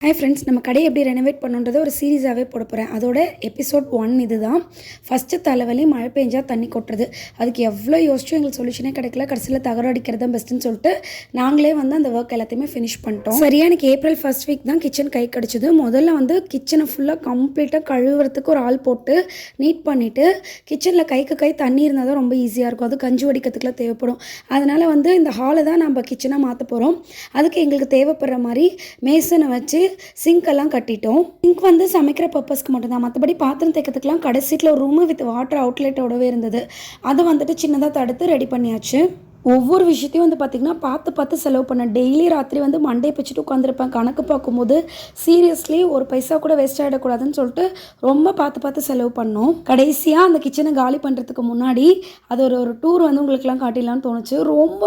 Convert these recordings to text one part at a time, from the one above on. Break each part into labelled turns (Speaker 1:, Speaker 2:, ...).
Speaker 1: Hi friends, நம்ம கடையை எப்படி ரெனோவேட் பண்ணுன்றதை ஒரு சீரீஸாகவே போட போகிறேன். அதோட எபிசோட் 1 இது தான். ஃபஸ்ட்டு தலைவலி, மழை பெஞ்சால் தண்ணி கொட்டுறது. அதுக்கு எவ்வளோ யோசிச்சும் எங்களுக்கு சொல்யூஷனே கிடைக்கல. கடைசியில் தகரம் அடிக்கிறது தான் பெஸ்ட்டுன்னு சொல்லிட்டு நாங்களே அந்த ஒர்க் எல்லாத்தையுமே ஃபினிஷ் பண்ணிட்டோம். சரியா எனக்கு ஏப்ரல் ஃபர்ஸ்ட் வீக் தான் கிச்சன் கை கிடச்சிது. முதல்ல கிச்சனை ஃபுல்லாக கம்ப்ளீட்டாக கழுவுறதுக்கு ஒரு ஆள் போட்டு நீட் பண்ணிவிட்டு, கிச்சனில் கைக்கு கை தண்ணி இருந்தால் தான் ரொம்ப ஈஸியாக இருக்கும். அது கஞ்சி வடிக்கிறதுக்குலாம் தேவைப்படும். அதனால் இந்த ஹாலை தான் நம்ம கிச்சனாக மாற்ற போகிறோம். அதுக்கு எங்களுக்கு தேவைப்படுற மாதிரி மேசனை வச்சு சிங்க்கெல்லாம் கட்டிட்டோம். சிங்க் சமைக்கிற பர்பஸ்க்கு மட்டும்தான். மற்றபடி பாத்திரம் தேய்க்கிறதுக்கெலாம் கடைசீட்டில் ஒரு ரூமு வித் வாட்டர் அவுட்லெட்டோடவே இருந்தது. அதை சின்னதாக தடுத்து ரெடி பண்ணியாச்சு. ஒவ்வொரு விஷயத்தையும் பார்த்திங்கன்னா பார்த்து செலவு பண்ணேன். டெய்லி ராத்திரி மண்டே பிச்சுட்டு உட்காந்துருப்பேன். கணக்கு பார்க்கும்போது சீரியஸ்லி ஒரு பைசா கூட வேஸ்ட் ஆகிடக்கூடாதுன்னு சொல்லிட்டு ரொம்ப பார்த்து செலவு பண்ணோம். கடைசியாக அந்த கிச்சனை காலி பண்ணுறதுக்கு முன்னாடி அது ஒரு டூர் உங்களுக்குலாம் காட்டிடலான்னு தோணுச்சு.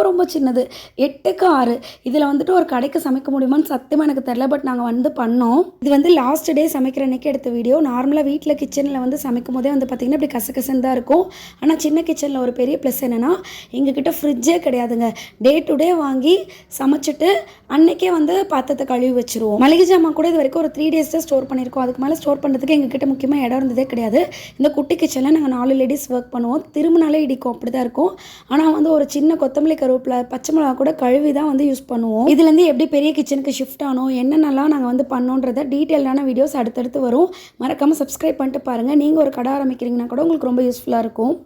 Speaker 1: ரொம்ப சின்னது, 8க்கு 6. இதில் ஒரு கடைக்கு சமைக்க முடியுமான்னு சத்தியமாக எனக்கு தெரில. பட் நாங்கள் பண்ணோம். இது லாஸ்ட் டே சமைக்கிற அன்றைக்கி எடுத்த வீடியோ. நார்மலாக வீட்டில் கிச்சனில் சமைக்கும் போதே பார்த்திங்கன்னா இப்படி கசகசன்னு தான் இருக்கும். ஆனால் சின்ன கிச்சனில் ஒரு பெரிய ப்ளஸ் என்னென்னா, எங்ககிட்ட ஃப்ரிட்ஜ் கிடையாதுங்க. டே டு டே வாங்கி சமைச்சிட்டு அன்னைக்கே பாத்திரத்தை கழுவி வச்சிருவோம். மளிகை ஜாமான் கூட இது வரைக்கும் ஒரு 3 days தான் ஸ்டோர் பண்ணியிருக்கோம். அதுக்கு மேலே ஸ்டோர் பண்ணுறதுக்கு எங்ககிட்ட முக்கியமாக இடம் இருந்ததே கிடையாது. இந்த குட்டி கிச்சனில் நாங்கள் 4 லேடிஸ் ஒர்க் பண்ணுவோம். திரும்பினாலே இடிக்கும், அப்படி தான் இருக்கும். ஆனால் ஒரு சின்ன கொத்தமல்லி கருவேப்பிலை பச்சை மிளகா கூட கழுவி தான் யூஸ் பண்ணுவோம். இதுலேருந்து எப்படி பெரிய கிச்சனுக்கு ஷிஃப்ட் ஆனோம், என்னென்னலாம் நாங்கள் பண்ணோன்றதை டீட்டெயிலான வீடியோஸ் அடுத்தடுத்து வரும். மறக்காமல் சப்ஸ்கிரைப் பண்ணிட்டு பாருங்கள். நீங்கள் ஒரு கடை ஆரம்பிக்கிறீங்கன்னா கூட உங்களுக்கு ரொம்ப யூஸ்ஃபுல்லாக இருக்கும்.